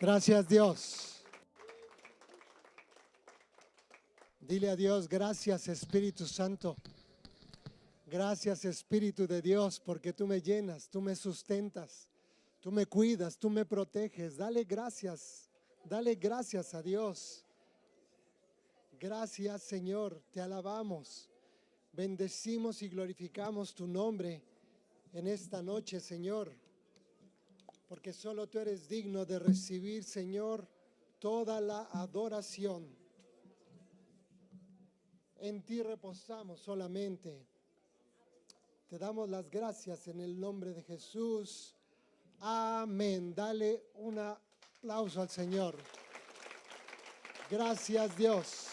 Gracias, Dios. Dile a Dios, gracias, Espíritu Santo. Gracias, Espíritu de Dios, porque tú me llenas, tú me sustentas, tú me cuidas, tú me proteges. Dale gracias a Dios. Gracias, Señor, te alabamos. Bendecimos y glorificamos tu nombre en esta noche, Señor, porque solo tú eres digno de recibir, Señor, toda la adoración. En ti reposamos solamente. Te damos las gracias en el nombre de Jesús. Amén. Dale un aplauso al Señor. Gracias, Dios.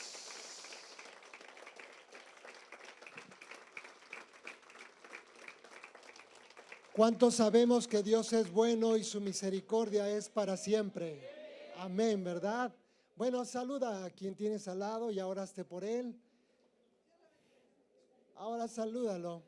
¿Cuántos sabemos que Dios es bueno y su misericordia es para siempre? Amén, ¿verdad? Bueno, saluda a quien tienes al lado, ya oraste por él. Ahora salúdalo.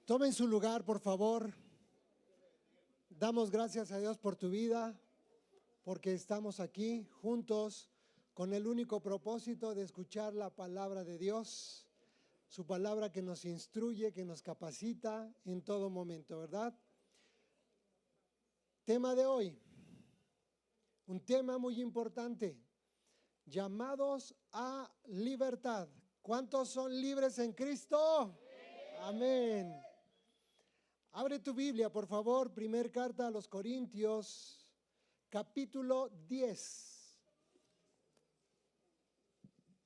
Tomen su lugar, por favor. Damos gracias a Dios por tu vida, porque estamos aquí juntos con el único propósito de escuchar la palabra de Dios, su palabra que nos instruye, que nos capacita en todo momento, ¿verdad? Tema de hoy, un tema muy importante, llamados a libertad. ¿Cuántos son libres en Cristo? Amén. Abre tu Biblia, por favor, primer carta a los Corintios, capítulo 10.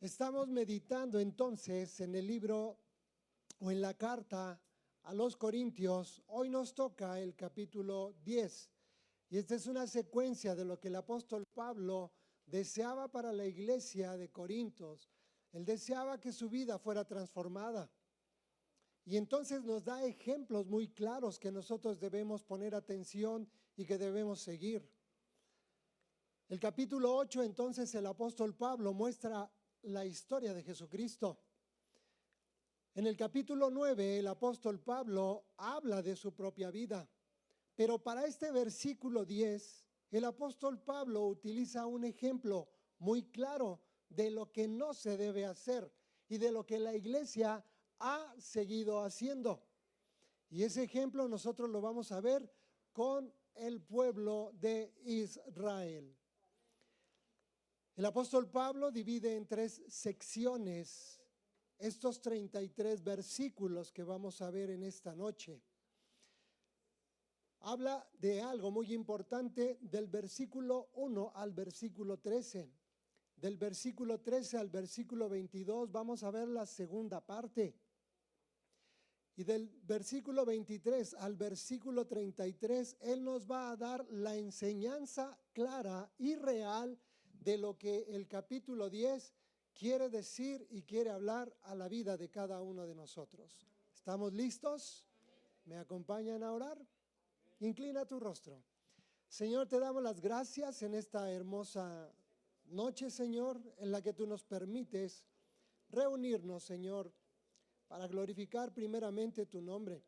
Estamos meditando entonces en el libro o en la carta a los Corintios. Hoy nos toca el capítulo 10. Y esta es una secuencia de lo que el apóstol Pablo deseaba para la iglesia de Corintios. Él deseaba que su vida fuera transformada. Y entonces nos da ejemplos muy claros que nosotros debemos poner atención y que debemos seguir. El capítulo 8, entonces, el apóstol Pablo muestra la historia de Jesucristo. En el capítulo 9, el apóstol Pablo habla de su propia vida. Pero para este versículo 10, el apóstol Pablo utiliza un ejemplo muy claro de lo que no se debe hacer y de lo que la iglesia ha seguido haciendo. Y ese ejemplo nosotros lo vamos a ver con el pueblo de Israel. El apóstol Pablo divide en 3 secciones estos 33 versículos que vamos a ver en esta noche. Habla de algo muy importante del versículo 1 al versículo 13. Del versículo 13 al versículo 22 vamos a ver la segunda parte. Y del versículo 23 al versículo 33, Él nos va a dar la enseñanza clara y real de lo que el capítulo 10 quiere decir y quiere hablar a la vida de cada uno de nosotros. ¿Estamos listos? ¿Me acompañan a orar? Inclina tu rostro. Señor, te damos las gracias en esta hermosa noche, Señor, en la que tú nos permites reunirnos, Señor, para glorificar primeramente tu nombre.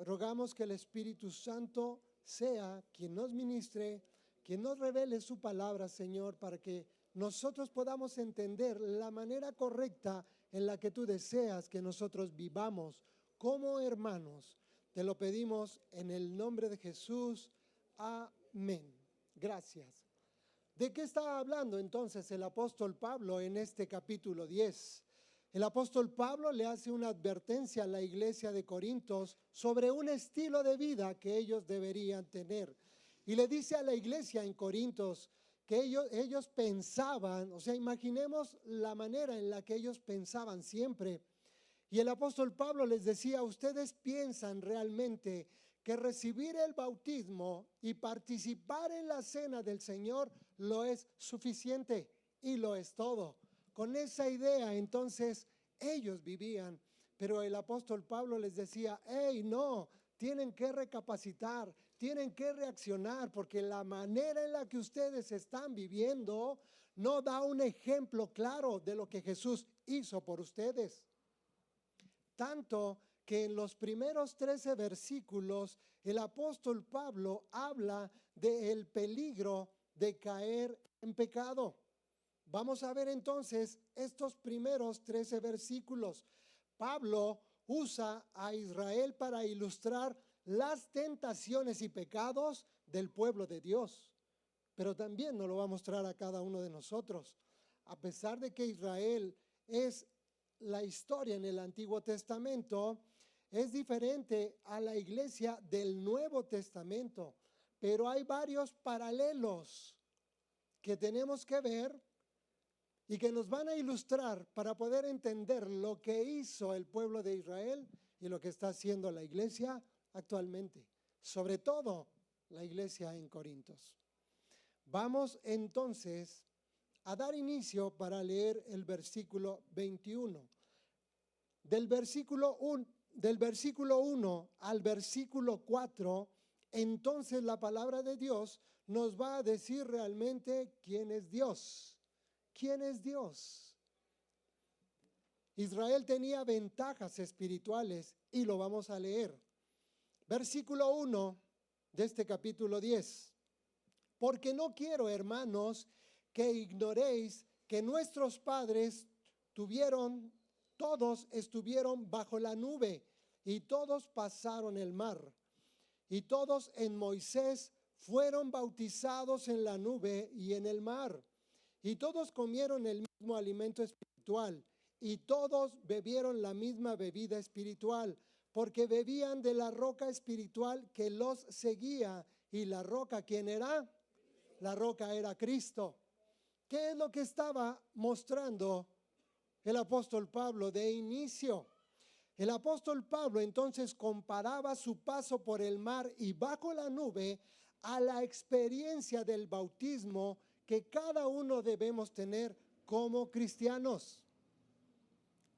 Rogamos que el Espíritu Santo sea quien nos ministre, quien nos revele su palabra, Señor, para que nosotros podamos entender la manera correcta en la que tú deseas que nosotros vivamos como hermanos. Te lo pedimos en el nombre de Jesús. Amén. Gracias. ¿De qué está hablando entonces el apóstol Pablo en este capítulo 10? El apóstol Pablo le hace una advertencia a la iglesia de Corintios sobre un estilo de vida que ellos deberían tener. Y le dice a la iglesia en Corintios que ellos pensaban, o sea, imaginemos la manera en la que ellos pensaban siempre. Y el apóstol Pablo les decía, ustedes piensan realmente que recibir el bautismo y participar en la cena del Señor lo es suficiente y lo es todo. Con esa idea entonces ellos vivían, pero el apóstol Pablo les decía, hey, no, tienen que recapacitar, tienen que reaccionar, porque la manera en la que ustedes están viviendo no da un ejemplo claro de lo que Jesús hizo por ustedes. Tanto que en los primeros 13 versículos el apóstol Pablo habla del peligro de caer en pecado. Vamos a ver entonces estos primeros 13 versículos. Pablo usa a Israel para ilustrar las tentaciones y pecados del pueblo de Dios, pero también nos lo va a mostrar a cada uno de nosotros. A pesar de que Israel es la historia en el Antiguo Testamento, es diferente a la iglesia del Nuevo Testamento, pero hay varios paralelos que tenemos que ver y que nos van a ilustrar para poder entender lo que hizo el pueblo de Israel y lo que está haciendo la iglesia actualmente, sobre todo la iglesia en Corintios. Vamos entonces a dar inicio para leer el versículo 21. Del versículo 1 al versículo 4, entonces la palabra de Dios nos va a decir realmente quién es Dios. ¿Quién es Dios? Israel tenía ventajas espirituales y lo vamos a leer. Versículo 1 de este capítulo 10. Porque no quiero, hermanos, que ignoréis que nuestros padres todos estuvieron bajo la nube y todos pasaron el mar. Y todos en Moisés fueron bautizados en la nube y en el mar. Y todos comieron el mismo alimento espiritual y todos bebieron la misma bebida espiritual, porque bebían de la roca espiritual que los seguía. ¿Y la roca quién era? La roca era Cristo. ¿Qué es lo que estaba mostrando el apóstol Pablo de inicio? El apóstol Pablo entonces comparaba su paso por el mar y bajo la nube a la experiencia del bautismo que cada uno debemos tener como cristianos.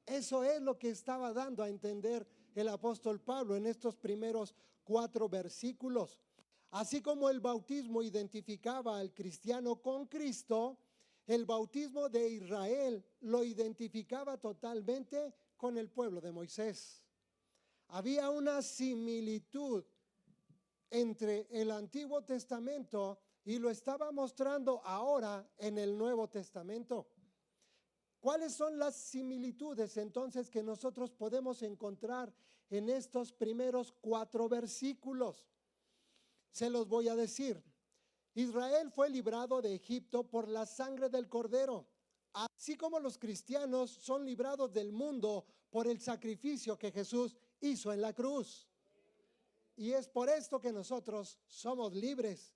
Eso es lo que estaba dando a entender el apóstol Pablo en estos primeros 4 versículos. Así como el bautismo identificaba al cristiano con Cristo, el bautismo de Israel lo identificaba totalmente con el pueblo de Moisés. Había una similitud entre el Antiguo Testamento y lo estaba mostrando ahora en el Nuevo Testamento. ¿Cuáles son las similitudes entonces que nosotros podemos encontrar en estos primeros 4 versículos? Se los voy a decir. Israel fue librado de Egipto por la sangre del Cordero, así como los cristianos son librados del mundo por el sacrificio que Jesús hizo en la cruz. Y es por esto que nosotros somos libres.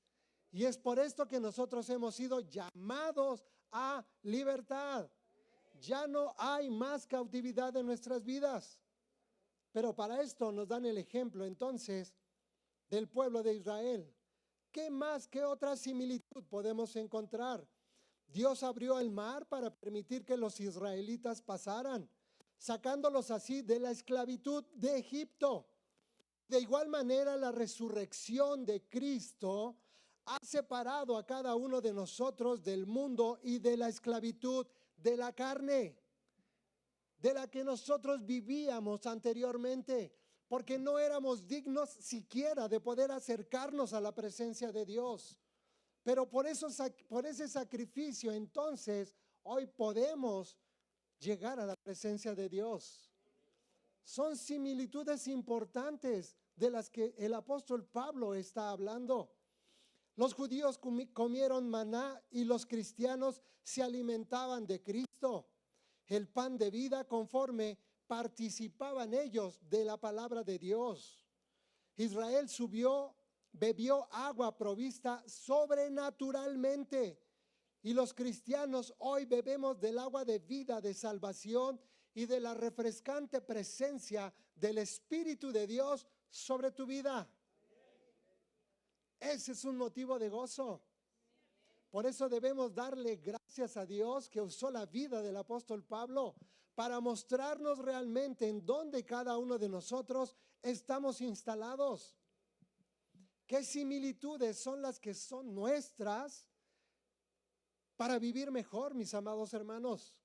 Y es por esto que nosotros hemos sido llamados a libertad. Ya no hay más cautividad en nuestras vidas. Pero para esto nos dan el ejemplo entonces del pueblo de Israel. ¿Qué más, qué otra similitud podemos encontrar? Dios abrió el mar para permitir que los israelitas pasaran, sacándolos así de la esclavitud de Egipto. De igual manera, la resurrección de Cristo ha separado a cada uno de nosotros del mundo y de la esclavitud de la carne, de la que nosotros vivíamos anteriormente, porque no éramos dignos siquiera de poder acercarnos a la presencia de Dios. Pero por ese sacrificio, entonces, hoy podemos llegar a la presencia de Dios. Son similitudes importantes de las que el apóstol Pablo está hablando. Los judíos comieron maná y los cristianos se alimentaban de Cristo, el pan de vida, conforme participaban ellos de la palabra de Dios. Israel bebió agua provista sobrenaturalmente, y los cristianos hoy bebemos del agua de vida, de salvación y de la refrescante presencia del Espíritu de Dios sobre tu vida. Ese es un motivo de gozo. Por eso debemos darle gracias a Dios que usó la vida del apóstol Pablo para mostrarnos realmente en dónde cada uno de nosotros estamos instalados. ¿Qué similitudes son las que son nuestras para vivir mejor, mis amados hermanos?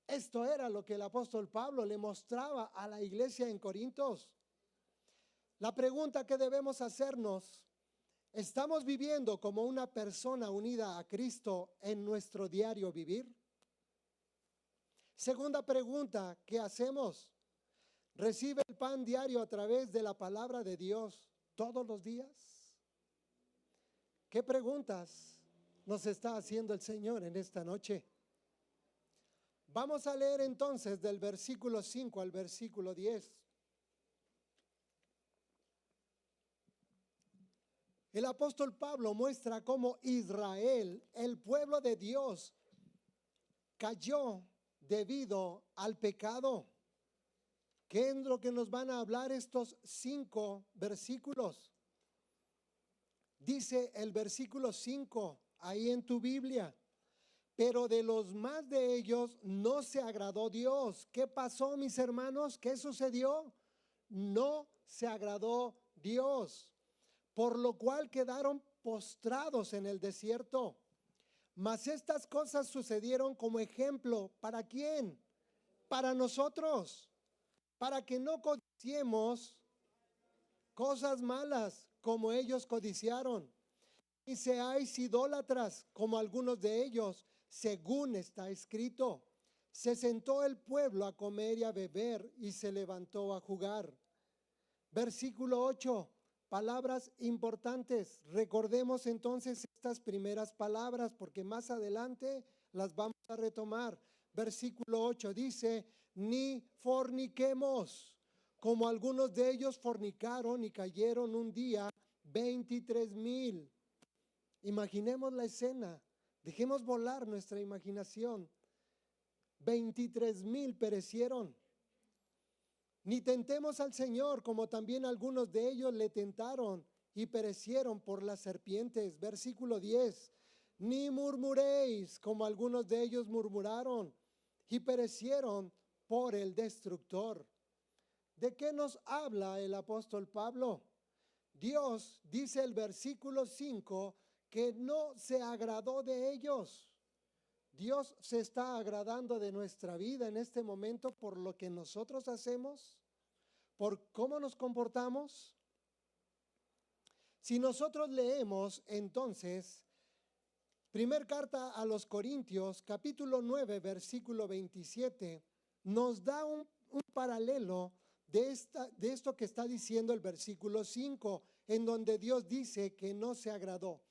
Esto era lo que el apóstol Pablo le mostraba a la iglesia en Corintios. La pregunta que debemos hacernos: ¿estamos viviendo como una persona unida a Cristo en nuestro diario vivir? Segunda pregunta que hacemos: ¿recibe el pan diario a través de la palabra de Dios todos los días? ¿Qué preguntas nos está haciendo el Señor en esta noche? Vamos a leer entonces del versículo 5 al versículo 10. El apóstol Pablo muestra cómo Israel, el pueblo de Dios, cayó debido al pecado. ¿Qué es lo que nos van a hablar estos 5 versículos? Dice el versículo 5 ahí en tu Biblia: pero de los más de ellos no se agradó Dios. ¿Qué pasó, mis hermanos? ¿Qué sucedió? No se agradó Dios, por lo cual quedaron postrados en el desierto. Mas estas cosas sucedieron como ejemplo. ¿Para quién? Para nosotros, para que no codiciemos cosas malas como ellos codiciaron, y seáis idólatras como algunos de ellos, según está escrito: se sentó el pueblo a comer y a beber, y se levantó a jugar. Versículo 8, palabras importantes. Recordemos entonces estas primeras palabras, porque más adelante las vamos a retomar. Versículo 8 dice: ni forniquemos, como algunos de ellos fornicaron y cayeron un día 23,000. Imaginemos la escena, dejemos volar nuestra imaginación. 23,000 perecieron. Ni tentemos al Señor, como también algunos de ellos le tentaron y perecieron por las serpientes. Versículo 10, ni murmuréis, como algunos de ellos murmuraron y perecieron por el destructor. ¿De qué nos habla el apóstol Pablo? Dios, dice el versículo 5, que no se agradó de ellos. Dios se está agradando de nuestra vida en este momento por lo que nosotros hacemos, por cómo nos comportamos. Si nosotros leemos entonces, primer carta a los Corintios, capítulo 9, versículo 27, nos da un paralelo de esto que está diciendo el versículo 5, en donde Dios dice que no se agradó.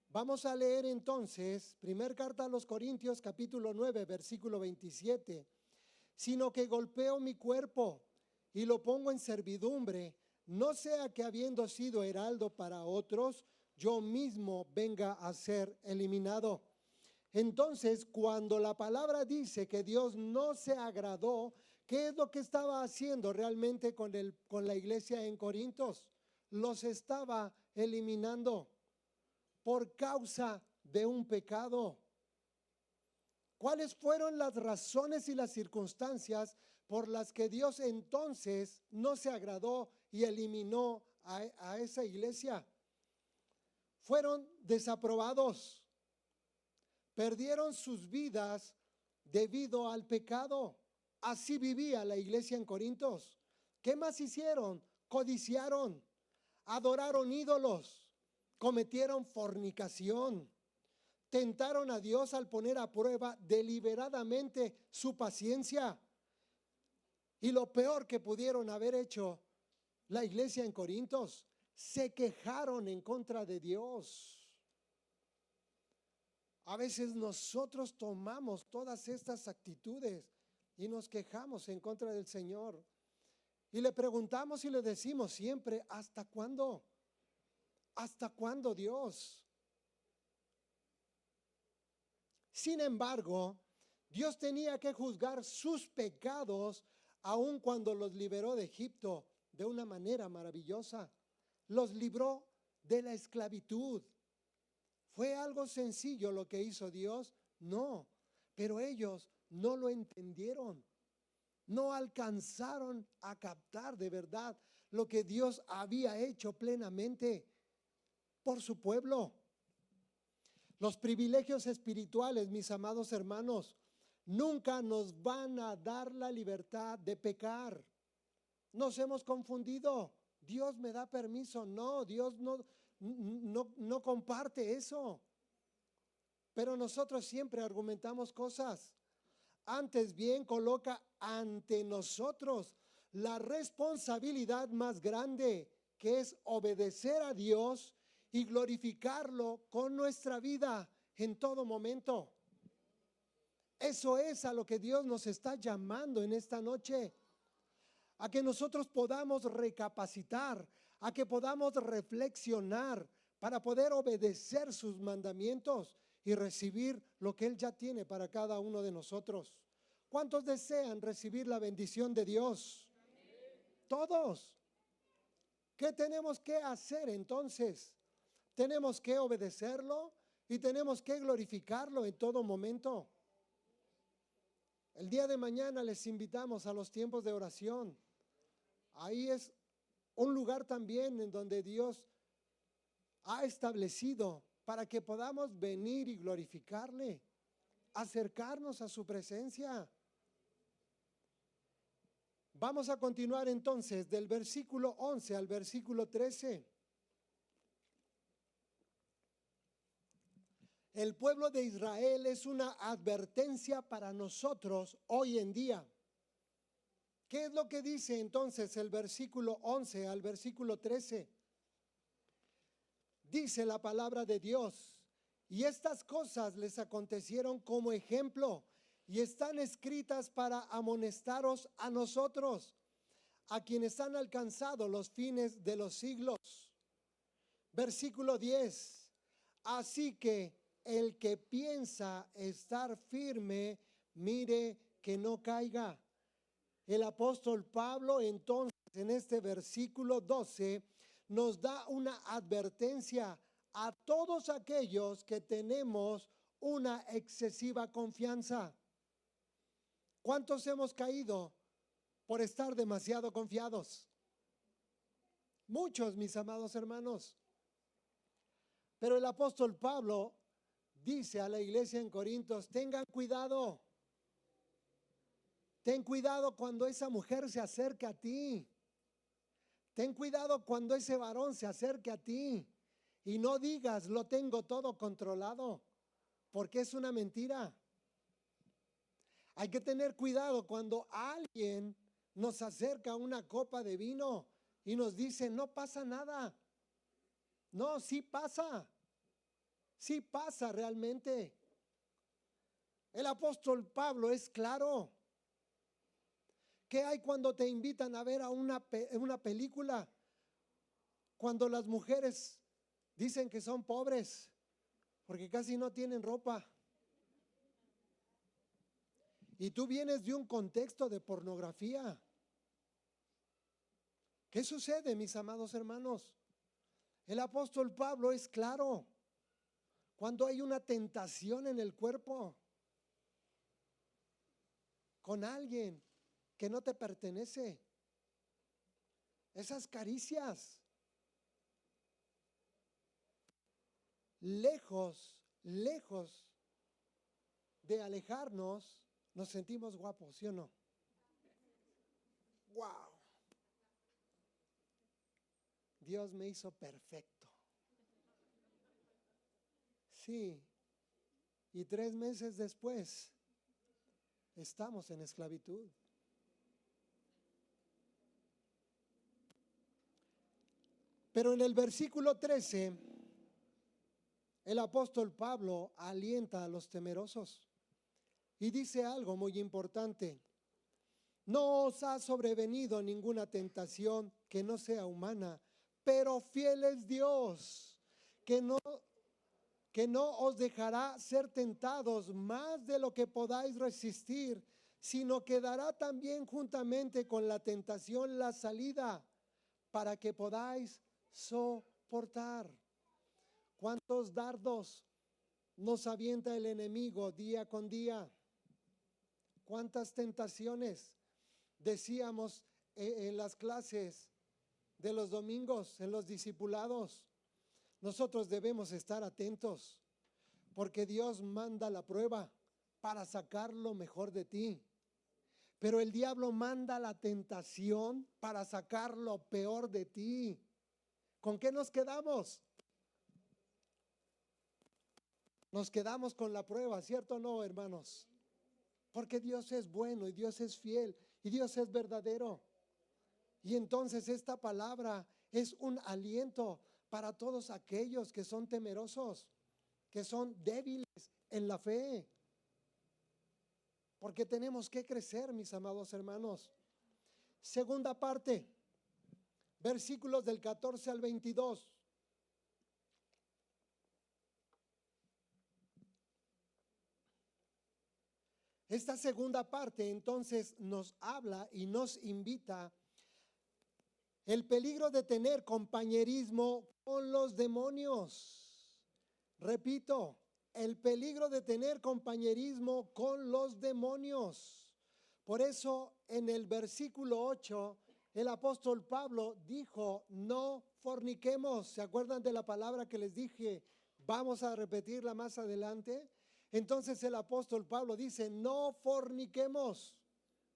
Vamos a leer entonces, primer carta a los Corintios, capítulo 9, versículo 27. Sino que golpeo mi cuerpo y lo pongo en servidumbre, no sea que habiendo sido heraldo para otros, yo mismo venga a ser eliminado. Entonces, cuando la palabra dice que Dios no se agradó, ¿qué es lo que estaba haciendo realmente con la iglesia en Corintios? Los estaba eliminando por causa de un pecado. ¿Cuáles fueron las razones y las circunstancias por las que Dios entonces no se agradó y eliminó a esa iglesia? Fueron desaprobados, perdieron sus vidas debido al pecado. Así vivía la iglesia en Corintios. ¿Qué más hicieron? Codiciaron, adoraron ídolos, cometieron fornicación, tentaron a Dios al poner a prueba deliberadamente su paciencia. Y lo peor que pudieron haber hecho la iglesia en Corintios, se quejaron en contra de Dios. A veces nosotros tomamos todas estas actitudes y nos quejamos en contra del Señor. Y le preguntamos y le decimos siempre: ¿hasta cuándo? ¿Hasta cuándo, Dios? Sin embargo, Dios tenía que juzgar sus pecados aun cuando los liberó de Egipto de una manera maravillosa. Los libró de la esclavitud. ¿Fue algo sencillo lo que hizo Dios? No, pero ellos no lo entendieron, no alcanzaron a captar de verdad lo que Dios había hecho plenamente por su pueblo. Los privilegios espirituales, mis amados hermanos, nunca nos van a dar la libertad de pecar. Nos hemos confundido. Dios me da permiso. No, Dios no comparte eso. Pero nosotros siempre argumentamos cosas. Antes bien, coloca ante nosotros la responsabilidad más grande, que es obedecer a Dios y glorificarlo con nuestra vida en todo momento. Eso es a lo que Dios nos está llamando en esta noche, a que nosotros podamos recapacitar, a que podamos reflexionar para poder obedecer sus mandamientos y recibir lo que Él ya tiene para cada uno de nosotros. ¿Cuántos desean recibir la bendición de Dios? Todos. ¿Qué tenemos que hacer entonces? Tenemos que obedecerlo y tenemos que glorificarlo en todo momento. El día de mañana les invitamos a los tiempos de oración. Ahí es un lugar también en donde Dios ha establecido para que podamos venir y glorificarle, acercarnos a su presencia. Vamos a continuar entonces del versículo 11 al versículo 13. El pueblo de Israel es una advertencia para nosotros hoy en día. ¿Qué es lo que dice entonces el versículo 11 al versículo 13? Dice la palabra de Dios: y estas cosas les acontecieron como ejemplo y están escritas para amonestaros a nosotros, a quienes han alcanzado los fines de los siglos. Versículo 10. Así que el que piensa estar firme, mire que no caiga. El apóstol Pablo entonces en este versículo 12 nos da una advertencia a todos aquellos que tenemos una excesiva confianza. ¿Cuántos hemos caído por estar demasiado confiados? Muchos, mis amados hermanos. Pero el apóstol Pablo dice a la iglesia en Corintios: tengan cuidado. Ten cuidado cuando esa mujer se acerque a ti. Ten cuidado cuando ese varón se acerque a ti. Y no digas: lo tengo todo controlado, porque es una mentira. Hay que tener cuidado cuando alguien nos acerca una copa de vino y nos dice: no pasa nada. No, sí pasa. Sí pasa realmente. El apóstol Pablo es claro. ¿Qué hay cuando te invitan a ver a una película? Cuando las mujeres dicen que son pobres porque casi no tienen ropa. Y tú vienes de un contexto de pornografía. ¿Qué sucede, mis amados hermanos? El apóstol Pablo es claro. Cuando hay una tentación en el cuerpo con alguien que no te pertenece, esas caricias, lejos de alejarnos, nos sentimos guapos, ¿sí o no? ¡Wow! Dios me hizo perfecto. Sí, y 3 meses después estamos en esclavitud. Pero en el versículo 13, el apóstol Pablo alienta a los temerosos y dice algo muy importante: no os ha sobrevenido ninguna tentación que no sea humana, pero fiel es Dios, que no os dejará ser tentados más de lo que podáis resistir, sino que dará también juntamente con la tentación la salida para que podáis soportar. ¿Cuántos dardos nos avienta el enemigo día con día? ¿Cuántas tentaciones decíamos en las clases de los domingos, en los discipulados? Nosotros debemos estar atentos porque Dios manda la prueba para sacar lo mejor de ti. Pero el diablo manda la tentación para sacar lo peor de ti. ¿Con qué nos quedamos? Nos quedamos con la prueba, ¿cierto o no, hermanos? Porque Dios es bueno y Dios es fiel y Dios es verdadero. Y entonces esta palabra es un aliento para todos aquellos que son temerosos, que son débiles en la fe. Porque tenemos que crecer, mis amados hermanos. Segunda parte, versículos del 14 al 22. Esta segunda parte entonces nos habla y nos invita el peligro de tener compañerismo con los demonios. Repito, el peligro de tener compañerismo con los demonios. Por eso en el versículo 8, el apóstol Pablo dijo, no forniquemos. ¿Se acuerdan de la palabra que les dije? Vamos a repetirla más adelante. Entonces el apóstol Pablo dice, no forniquemos,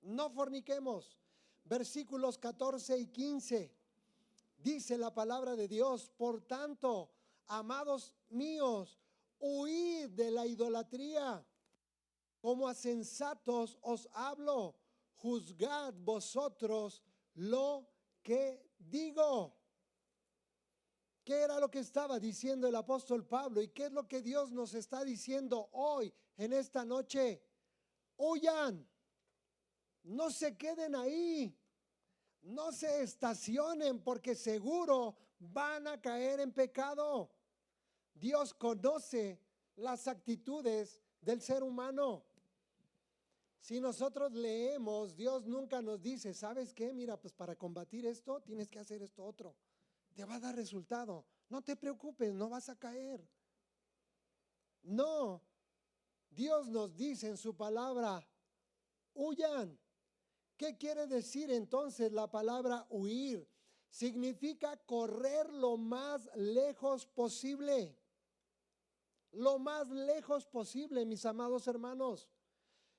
no forniquemos. Versículos 14 y 15, dice la palabra de Dios, por tanto, amados míos, huid de la idolatría, como a sensatos os hablo, juzgad vosotros lo que digo. ¿Qué era lo que estaba diciendo el apóstol Pablo? ¿Y qué es lo que Dios nos está diciendo hoy, en esta noche? Huyan, no se queden ahí, no se estacionen porque seguro van a caer en pecado. Dios conoce las actitudes del ser humano. Si nosotros leemos, Dios nunca nos dice, ¿sabes qué? Mira, pues para combatir esto tienes que hacer esto otro. Te va a dar resultado. No te preocupes, no vas a caer. No, Dios nos dice en su palabra, huyan. ¿Qué quiere decir entonces la palabra huir? Significa correr lo más lejos posible. Lo más lejos posible, mis amados hermanos.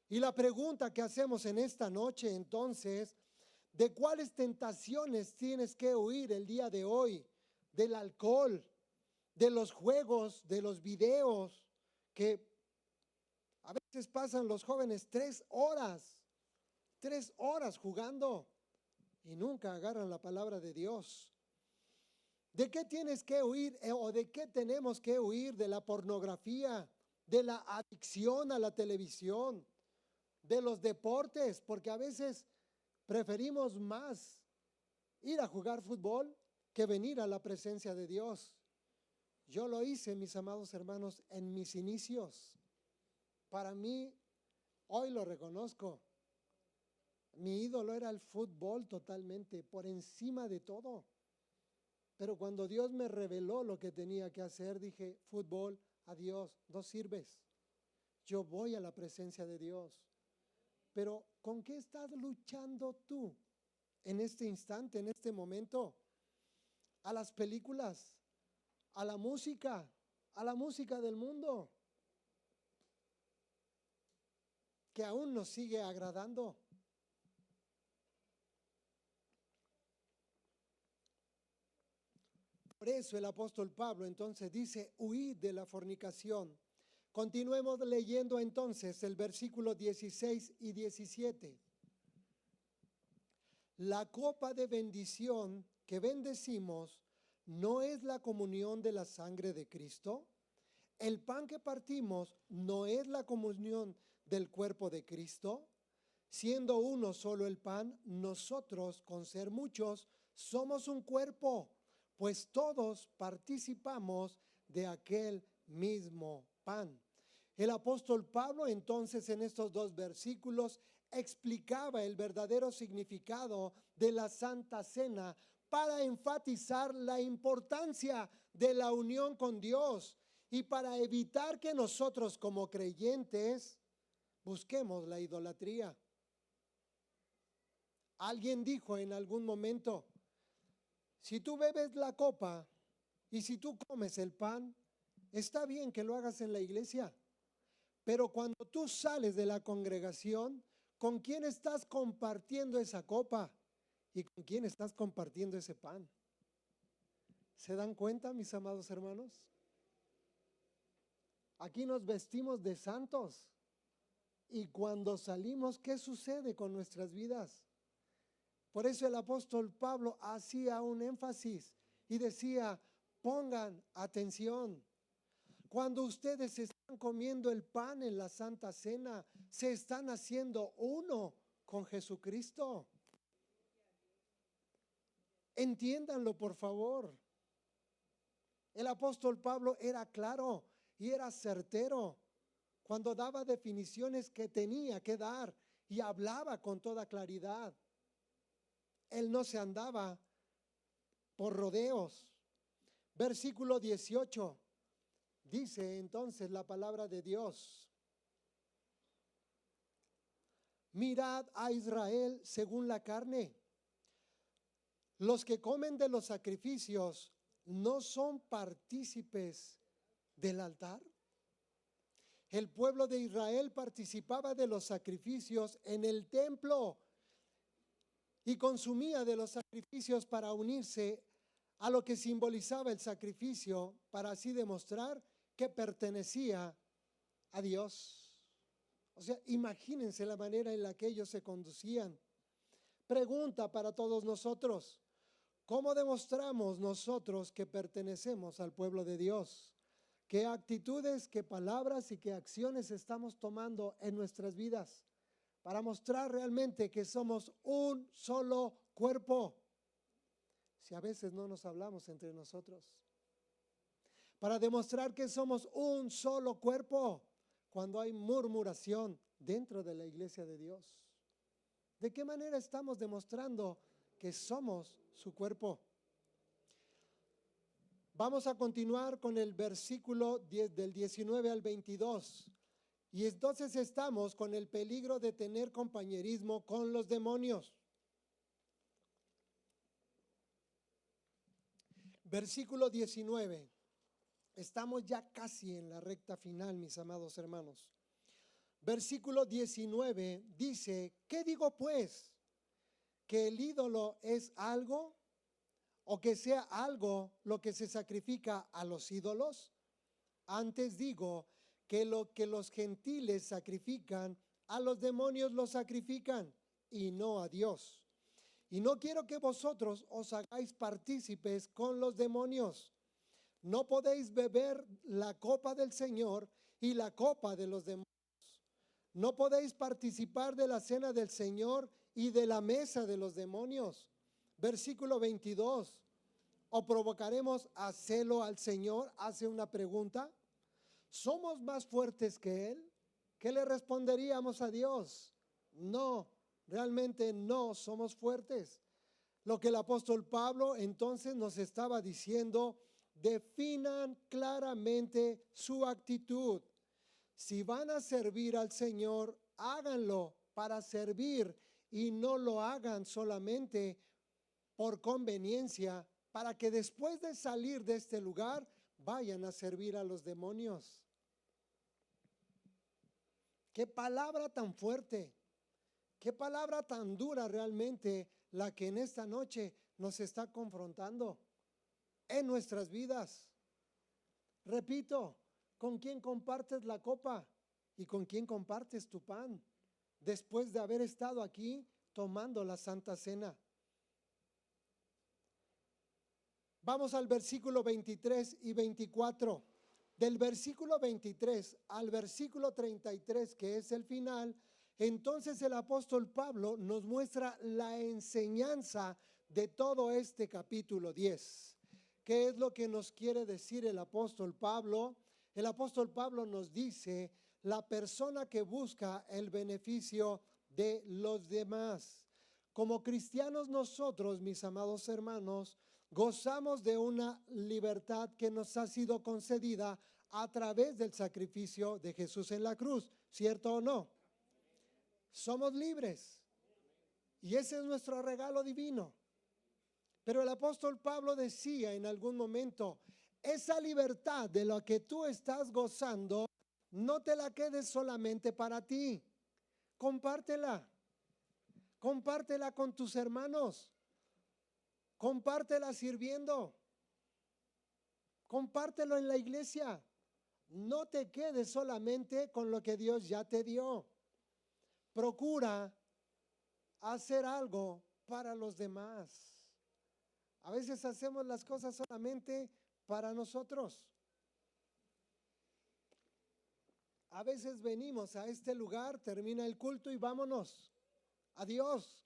Y la pregunta que hacemos en esta noche entonces, ¿de cuáles tentaciones tienes que huir el día de hoy? Del alcohol, de los juegos, de los videos, que a veces pasan los jóvenes 3 horas jugando y nunca agarran la palabra de Dios. ¿De qué tienes que huir o de qué tenemos que huir? De la pornografía, de la adicción a la televisión, de los deportes, porque a veces preferimos más ir a jugar fútbol que venir a la presencia de Dios. Yo lo hice, mis amados hermanos, en mis inicios. Para mí, hoy lo reconozco, mi ídolo era el fútbol totalmente, por encima de todo. Pero cuando Dios me reveló lo que tenía que hacer, dije, fútbol, adiós, no sirves. Yo voy a la presencia de Dios. Pero ¿con qué estás luchando tú en este instante, en este momento? A las películas, a la música del mundo, que aún nos sigue agradando. Por eso el apóstol Pablo entonces dice, huid de la fornicación. Continuemos leyendo entonces el versículo 16 y 17. La copa de bendición que bendecimos, ¿no es la comunión de la sangre de Cristo? El pan que partimos, ¿no es la comunión del cuerpo de Cristo? Siendo uno solo el pan, nosotros, con ser muchos, somos un cuerpo, pues todos participamos de aquel mismo pan. El apóstol Pablo entonces en estos 2 versículos explicaba el verdadero significado de la Santa Cena para enfatizar la importancia de la unión con Dios y para evitar que nosotros como creyentes busquemos la idolatría. Alguien dijo en algún momento, si tú bebes la copa y si tú comes el pan, está bien que lo hagas en la iglesia, pero cuando tú sales de la congregación, ¿con quién estás compartiendo esa copa? ¿Y con quién estás compartiendo ese pan? ¿Se dan cuenta, mis amados hermanos? Aquí nos vestimos de santos y cuando salimos, ¿qué sucede con nuestras vidas? Por eso el apóstol Pablo hacía un énfasis y decía, pongan atención. Cuando ustedes están comiendo el pan en la Santa Cena, se están haciendo uno con Jesucristo. Entiéndanlo, por favor. El apóstol Pablo era claro y era certero cuando daba definiciones que tenía que dar y hablaba con toda claridad. Él no se andaba por rodeos. Versículo 18, dice entonces la palabra de Dios. Mirad a Israel según la carne. Los que comen de los sacrificios no son partícipes del altar. El pueblo de Israel participaba de los sacrificios en el templo y consumía de los sacrificios para unirse a lo que simbolizaba el sacrificio, para así demostrar que pertenecía a Dios. O sea, imagínense la manera en la que ellos se conducían. Pregunta para todos nosotros: ¿cómo demostramos nosotros que pertenecemos al pueblo de Dios? ¿Qué actitudes, qué palabras y qué acciones estamos tomando en nuestras vidas para mostrar realmente que somos un solo cuerpo? Si a veces no nos hablamos entre nosotros. Para demostrar que somos un solo cuerpo cuando hay murmuración dentro de la iglesia de Dios. ¿De qué manera estamos demostrando que somos su cuerpo? Vamos a continuar con el versículo 10, del 19 al 22. Y entonces estamos con el peligro de tener compañerismo con los demonios. Versículo 19. Estamos ya casi en la recta final, mis amados hermanos. Versículo 19 dice, ¿qué digo pues? ¿Que el ídolo es algo? ¿O que sea algo lo que se sacrifica a los ídolos? Antes digo que lo que los gentiles sacrifican, a los demonios lo sacrifican y no a Dios. Y no quiero que vosotros os hagáis partícipes con los demonios. No podéis beber la copa del Señor y la copa de los demonios. No podéis participar de la cena del Señor y de la mesa de los demonios. Versículo 22. ¿O provocaremos a celo al Señor? Hace una pregunta. ¿Somos más fuertes que Él? ¿Qué le responderíamos a Dios? No, realmente no somos fuertes. Lo que el apóstol Pablo entonces nos estaba diciendo, definan claramente su actitud. Si van a servir al Señor, háganlo para servir y no lo hagan solamente por conveniencia, para que después de salir de este lugar vayan a servir a los demonios. Qué palabra tan fuerte, qué palabra tan dura realmente la que en esta noche nos está confrontando en nuestras vidas. Repito, ¿con quién compartes la copa y con quién compartes tu pan después de haber estado aquí tomando la Santa Cena? Vamos al versículo 23 y 24. Del versículo 23 al versículo 33, que es el final, entonces el apóstol Pablo nos muestra la enseñanza de todo este capítulo 10. ¿Qué es lo que nos quiere decir el apóstol Pablo? El apóstol Pablo nos dice, la persona que busca el beneficio de los demás. Como cristianos nosotros, mis amados hermanos, gozamos de una libertad que nos ha sido concedida a través del sacrificio de Jesús en la cruz, ¿cierto o no? Somos libres. Y ese es nuestro regalo divino. Pero el apóstol Pablo decía en algún momento, esa libertad de lo que tú estás gozando, no te la quedes solamente para ti. Compártela. Compártela con tus hermanos. Compártela sirviendo. Compártelo en la iglesia. No te quedes solamente con lo que Dios ya te dio. Procura hacer algo para los demás. A veces hacemos las cosas solamente para nosotros. A veces venimos a este lugar, termina el culto y vámonos. Adiós.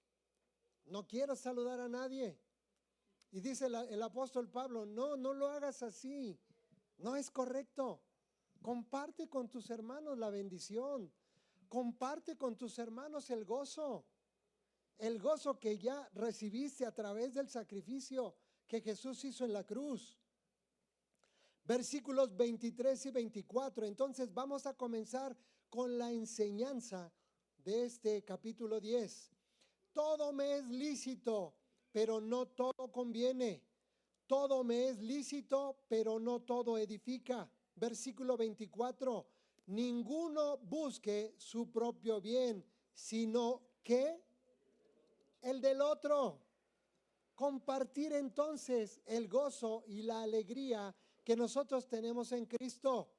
No quiero saludar a nadie. Y dice el apóstol Pablo, no lo hagas así. No es correcto. Comparte con tus hermanos la bendición. Comparte con tus hermanos el gozo. El gozo que ya recibiste a través del sacrificio que Jesús hizo en la cruz. Versículos 23 y 24. Entonces vamos a comenzar con la enseñanza de este capítulo 10. Todo me es lícito, pero no todo conviene. Todo me es lícito, pero no todo edifica. Versículo 24. Ninguno busque su propio bien, sino que el del otro. Compartir entonces el gozo y la alegría que nosotros tenemos en Cristo.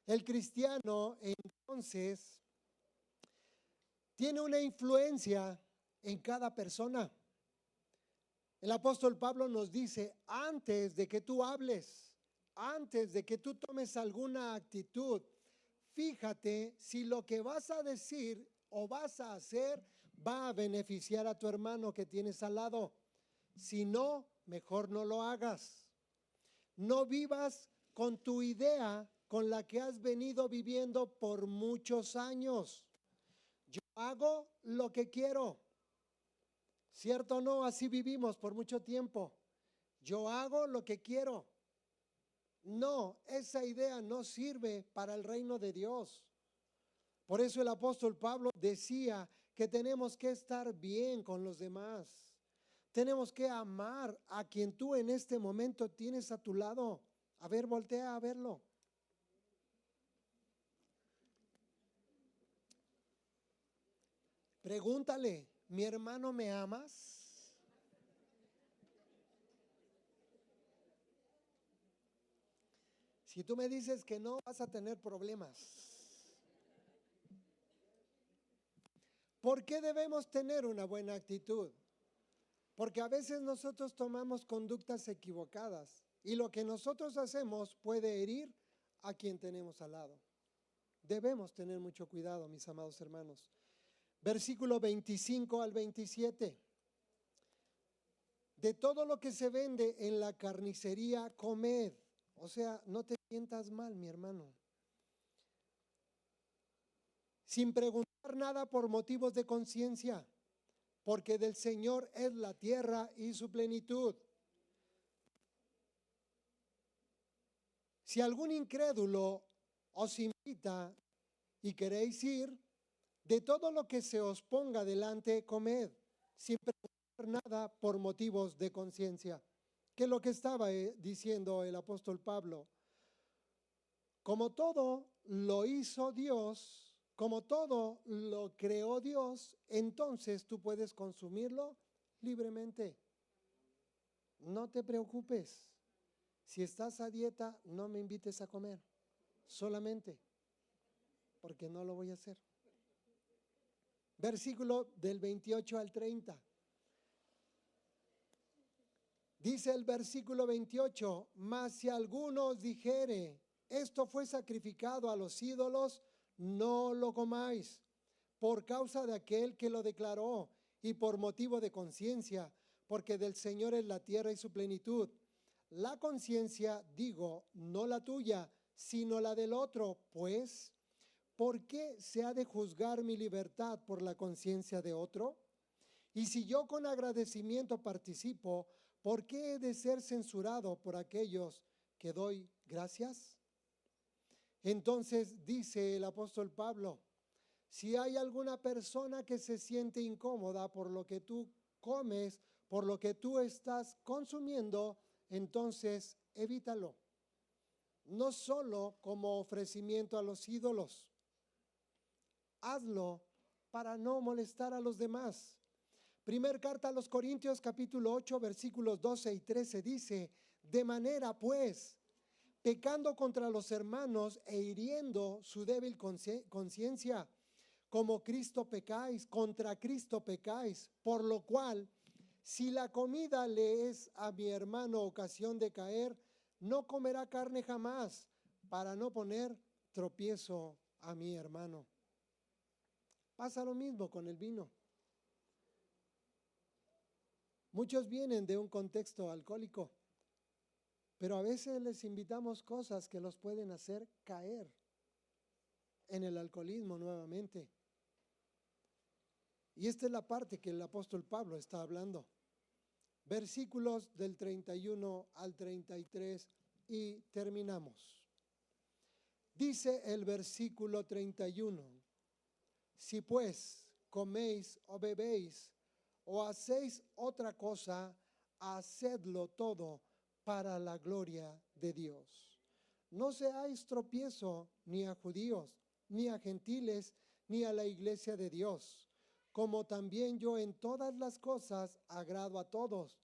El cristiano entonces tiene una influencia en cada persona. El apóstol Pablo nos dice, antes de que tú hables, antes de que tú tomes alguna actitud, fíjate si lo que vas a decir o vas a hacer va a beneficiar a tu hermano que tienes al lado. Si no, mejor no lo hagas. No vivas con tu idea con la que has venido viviendo por muchos años. Yo hago lo que quiero. ¿Cierto o no? Así vivimos por mucho tiempo. Yo hago lo que quiero. No, esa idea no sirve para el reino de Dios. Por eso el apóstol Pablo decía que tenemos que estar bien con los demás. Tenemos que amar a quien tú en este momento tienes a tu lado. A ver, voltea a verlo. Pregúntale, ¿mi hermano me amas? Si tú me dices que no, vas a tener problemas. ¿Por qué debemos tener una buena actitud? Porque a veces nosotros tomamos conductas equivocadas y lo que nosotros hacemos puede herir a quien tenemos al lado. Debemos tener mucho cuidado, mis amados hermanos. Versículo 25 al 27. De todo lo que se vende en la carnicería, comed. O sea, no te sientas mal, mi hermano. Sin preguntar nada por motivos de conciencia, porque del Señor es la tierra y su plenitud. Si algún incrédulo os invita y queréis ir, de todo lo que se os ponga delante, comed, sin preguntar nada por motivos de conciencia. Que es lo que estaba diciendo el apóstol Pablo. Como todo lo hizo Dios, como todo lo creó Dios, entonces tú puedes consumirlo libremente. No te preocupes. Si estás a dieta, no me invites a comer. Solamente. Porque no lo voy a hacer. Versículo del 28 al 30. Dice el versículo 28, mas si alguno os dijere, esto fue sacrificado a los ídolos, no lo comáis, por causa de aquel que lo declaró y por motivo de conciencia, porque del Señor es la tierra y su plenitud. La conciencia, digo, no la tuya, sino la del otro, pues, ¿por qué se ha de juzgar mi libertad por la conciencia de otro? Y si yo con agradecimiento participo, ¿por qué he de ser censurado por aquellos que doy gracias? Entonces dice el apóstol Pablo, Si hay alguna persona que se siente incómoda por lo que tú comes, por lo que tú estás consumiendo, entonces evítalo. No solo como ofrecimiento a los ídolos. Hazlo para no molestar a los demás. Primer carta a los Corintios, capítulo 8, versículos 12 y 13 dice: de manera pues, pecando contra los hermanos e hiriendo su débil conciencia, como Cristo pecáis, contra Cristo pecáis, por lo cual, si la comida le es a mi hermano ocasión de caer, no comerá carne jamás, para no poner tropiezo a mi hermano. Pasa lo mismo con el vino. Muchos vienen de un contexto alcohólico, pero a veces les invitamos cosas que los pueden hacer caer en el alcoholismo nuevamente. Y esta es la parte que el apóstol Pablo está hablando. Versículos del 31 al 33 y terminamos. Dice el versículo 31: si pues coméis o bebéis o hacéis otra cosa, hacedlo todo para la gloria de Dios. No seáis tropiezo ni a judíos, ni a gentiles, ni a la iglesia de Dios, como también yo en todas las cosas agrado a todos,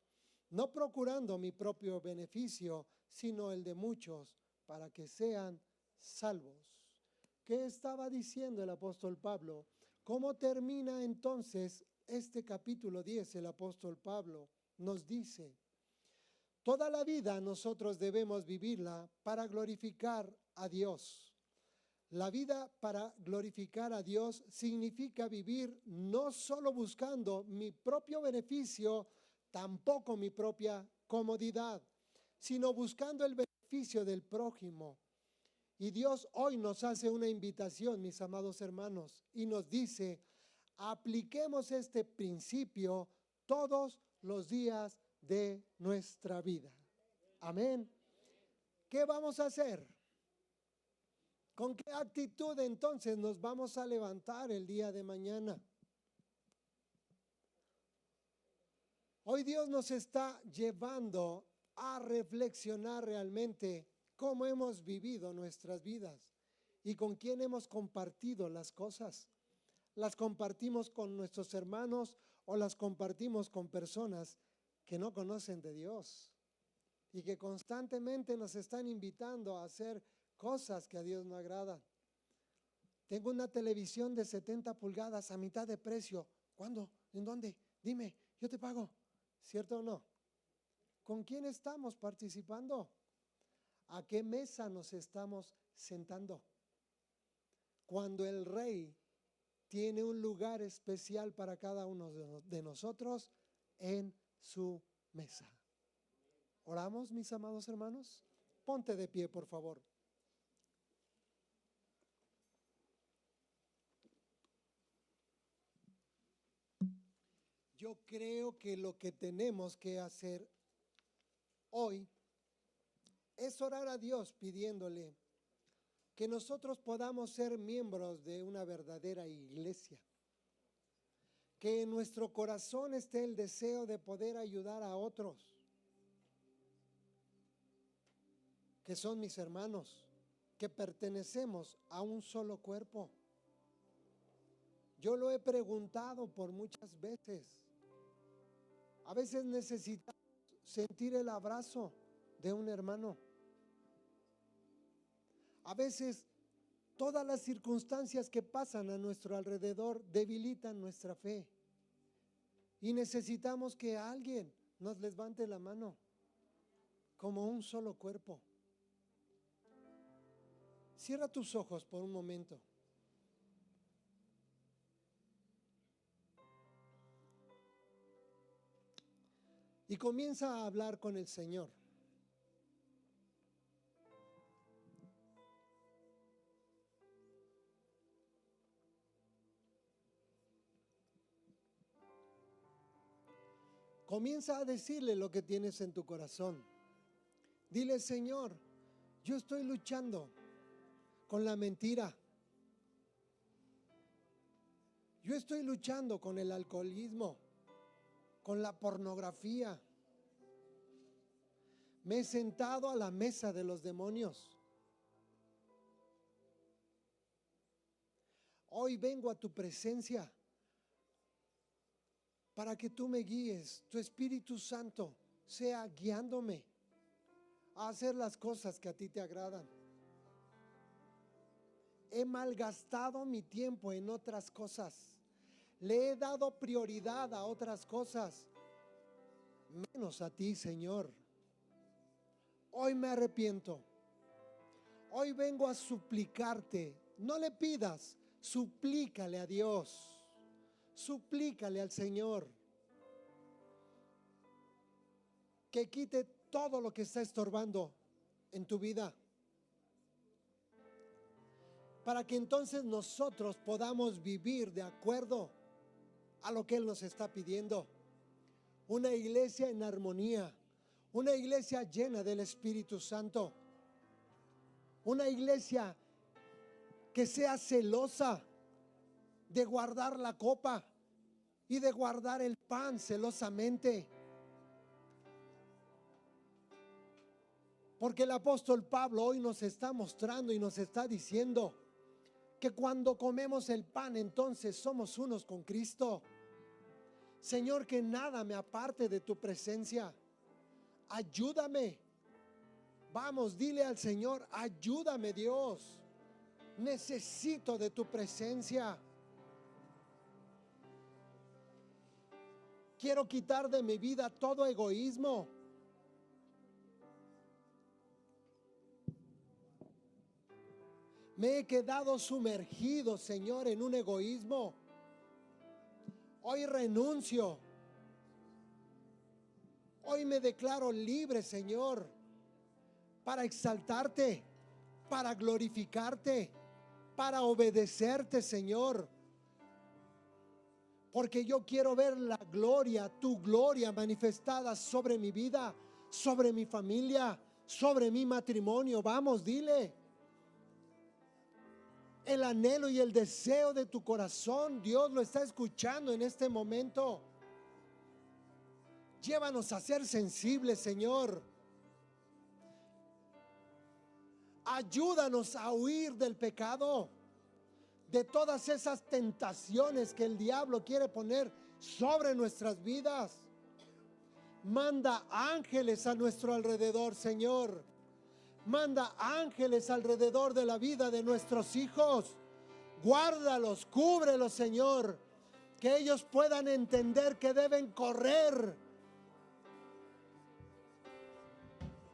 no procurando mi propio beneficio, sino el de muchos, para que sean salvos. ¿Qué estaba diciendo el apóstol Pablo? ¿Cómo termina entonces este capítulo 10? El apóstol Pablo nos dice: toda la vida nosotros debemos vivirla para glorificar a Dios. La vida para glorificar a Dios significa vivir no solo buscando mi propio beneficio, tampoco mi propia comodidad, sino buscando el beneficio del prójimo. Y Dios hoy nos hace una invitación, mis amados hermanos, y nos dice: apliquemos este principio todos los días de nuestra vida. Amén. ¿Qué vamos a hacer? ¿Con qué actitud entonces nos vamos a levantar el día de mañana? Hoy Dios nos está llevando a reflexionar realmente cómo hemos vivido nuestras vidas y con quién hemos compartido las cosas. ¿Las compartimos con nuestros hermanos o las compartimos con personas que no conocen de Dios y que constantemente nos están invitando a hacer cosas que a Dios no agradan? Tengo una televisión de 70 pulgadas a mitad de precio. ¿Cuándo? ¿En dónde? Dime, yo te pago. ¿Cierto o no? ¿Con quién estamos participando? ¿A qué mesa nos estamos sentando? Cuando el Rey tiene un lugar especial para cada uno de nosotros en su mesa. ¿Oramos, mis amados hermanos? Ponte de pie, por favor. Yo creo que lo que tenemos que hacer hoy es orar a Dios pidiéndole que nosotros podamos ser miembros de una verdadera iglesia, que en nuestro corazón esté el deseo de poder ayudar a otros, que son mis hermanos, que pertenecemos a un solo cuerpo. Yo lo he preguntado por muchas veces. A veces necesitamos sentir el abrazo de un hermano. A veces todas las circunstancias que pasan a nuestro alrededor debilitan nuestra fe y necesitamos que alguien nos levante la mano como un solo cuerpo. Cierra tus ojos por un momento. Y comienza a hablar con el Señor. Comienza a decirle lo que tienes en tu corazón. Dile: Señor, yo estoy luchando con la mentira. Yo estoy luchando con el alcoholismo, con la pornografía. Me he sentado a la mesa de los demonios. Hoy vengo a tu presencia para que tú me guíes, tu Espíritu Santo sea guiándome a hacer las cosas que a ti te agradan. He malgastado mi tiempo en otras cosas. Le he dado prioridad a otras cosas, menos a ti, Señor. Hoy me arrepiento. Hoy vengo a suplicarte. No le pidas, suplícale a Dios. Suplícale al Señor que quite todo lo que está estorbando en tu vida, para que entonces nosotros podamos vivir de acuerdo a lo que Él nos está pidiendo. Una iglesia en armonía, una iglesia llena del Espíritu Santo, una iglesia que sea celosa de guardar la copa y de guardar el pan celosamente. Porque el apóstol Pablo hoy nos está mostrando y nos está diciendo que cuando comemos el pan, entonces somos unos con Cristo. Señor, que nada me aparte de tu presencia. Ayúdame. Vamos, dile al Señor, ayúdame, Dios. Necesito de tu presencia. Quiero quitar de mi vida todo egoísmo. Me he quedado sumergido, Señor, en un egoísmo. Hoy renuncio. Hoy me declaro libre, Señor, para exaltarte, para glorificarte, para obedecerte, Señor. Porque yo quiero ver la gloria, tu gloria manifestada sobre mi vida, sobre mi familia, sobre mi matrimonio. Vamos, dile. El anhelo y el deseo de tu corazón, Dios lo está escuchando en este momento. Llévanos a ser sensibles, Señor. Ayúdanos a huir del pecado, de todas esas tentaciones que el diablo quiere poner sobre nuestras vidas. Manda ángeles a nuestro alrededor, Señor. Manda ángeles alrededor de la vida de nuestros hijos. Guárdalos, cúbrelos, Señor. Que ellos puedan entender que deben correr,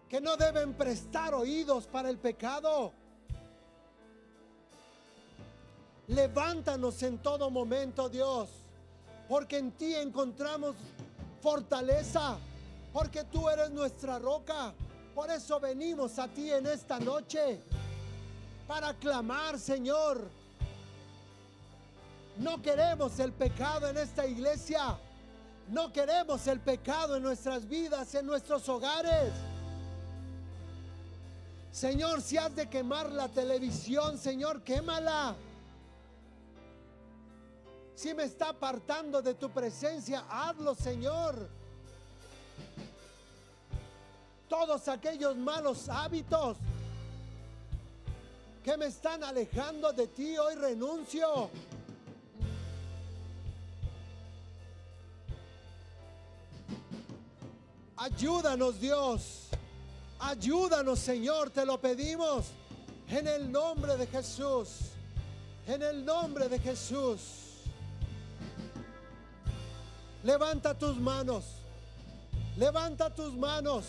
que no deben prestar oídos para el pecado. Levántanos en todo momento, Dios, porque en ti encontramos fortaleza, porque tú eres nuestra roca. Por eso venimos a ti en esta noche, para clamar, Señor. No queremos el pecado en esta iglesia. No queremos el pecado en nuestras vidas, en nuestros hogares. Señor, si has de quemar la televisión, Señor, quémala. Si me está apartando de tu presencia, hazlo, Señor. Todos aquellos malos hábitos que me están alejando de ti, hoy renuncio. Ayúdanos, Dios. Ayúdanos, Señor, te lo pedimos. En el nombre de Jesús. En el nombre de Jesús. Levanta tus manos. Levanta tus manos.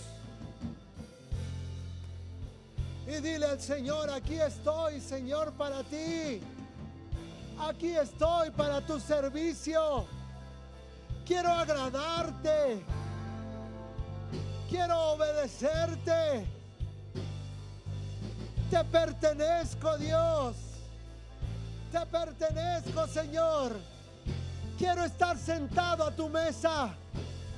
Y dile al Señor, aquí estoy, Señor, para ti. Aquí estoy para tu servicio. Quiero agradarte. Quiero obedecerte. Te pertenezco, Dios. Te pertenezco, Señor. Quiero estar sentado a tu mesa.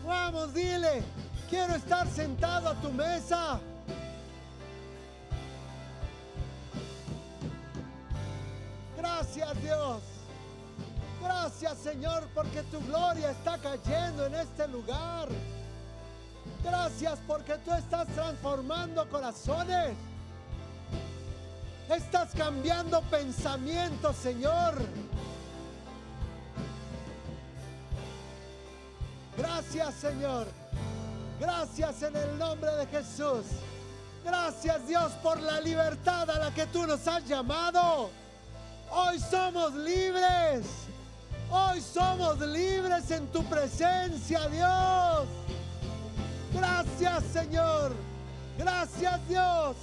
Vamos, dile. Quiero estar sentado a tu mesa. Gracias, Dios. Gracias, Señor, porque tu gloria está cayendo en este lugar. Gracias porque tú estás transformando corazones. Estás cambiando pensamientos, Señor. Gracias, Señor. Gracias en el nombre de Jesús. Gracias, Dios, por la libertad a la que tú nos has llamado. Hoy somos libres. Hoy somos libres en tu presencia, Dios. Gracias, Señor. Gracias, Dios.